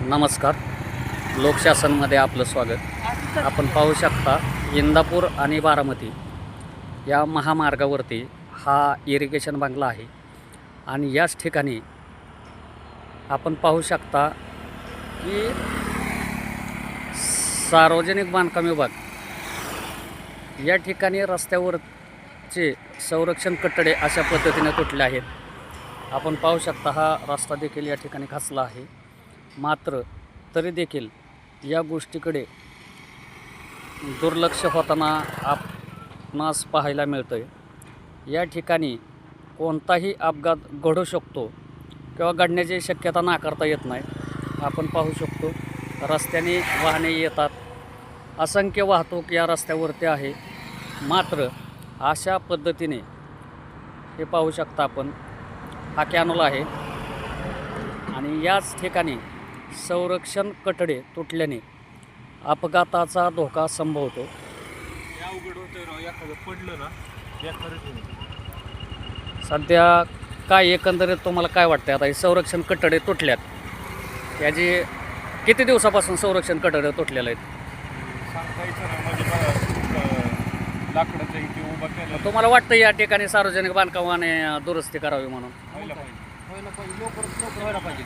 नमस्कार. लोकशासनमध्ये आपलं स्वागत. आपण पाहू शकता इंदापूर आणि बारामती या महामार्गावरती हा इरिगेशन बंगला आहे आणि याच ठिकाणी आपण पाहू शकता की सार्वजनिक बांधकाम विभाग या ठिकाणी रस्त्यावरचे संरक्षण कठडे अशा पद्धतीने तुटले आहेत. आपण पाहू शकता हा रस्ता देखील या ठिकाणी खचला आहे. मात्र तरी देखील या गोष्टीकडे दुर्लक्ष होताना आपणास पाहायला मिळतं आहे. या ठिकाणी कोणताही अपघात घडू शकतो किंवा घडण्याची शक्यता नाकारता येत नाही. आपण पाहू शकतो रस्त्याने वाहने येतात, असंख्य वाहतूक या रस्त्यावरती आहे. मात्र अशा पद्धतीने हे पाहू शकता आपण, हा कॅनॉल आहे आणि याच ठिकाणी संरक्षण कठडे तुटल्याने अपघाताचा धोका संभवतो. अवघड होतं एखादं पडलं ना सध्या काय एकंदरीत तुम्हाला काय वाटतं? आता हे संरक्षण कठडे तुटल्यात, याची किती दिवसापासून संरक्षण कठडे तुटलेले आहेत? सांगायचं ना म्हणजे लाकडाचं इथे उभा केलं तुम्हाला वाटतं या ठिकाणी सार्वजनिक बांधकामाने दुरुस्ती करावी म्हणून? व्हायला पाहिजे व्हायला पाहिजे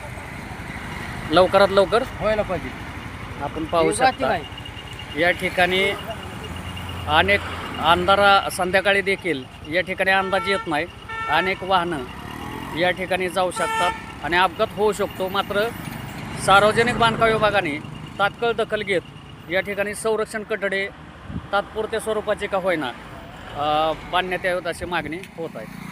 लवकरात लवकर व्हायला पाहिजे. आपण पाहू शकता या ठिकाणी अनेक अंधारा संध्याकाळी देखील या ठिकाणी अंदाज येत नाही. अनेक वाहनं या ठिकाणी जाऊ शकतात आणि अपघात होऊ शकतो. मात्र सार्वजनिक बांधकाम विभागाने तात्काळ दखल घेत या ठिकाणी संरक्षण कठडे तात्पुरत्या स्वरूपाचे का होईना बांधण्यात यावेत अशी मागणी होत आहे.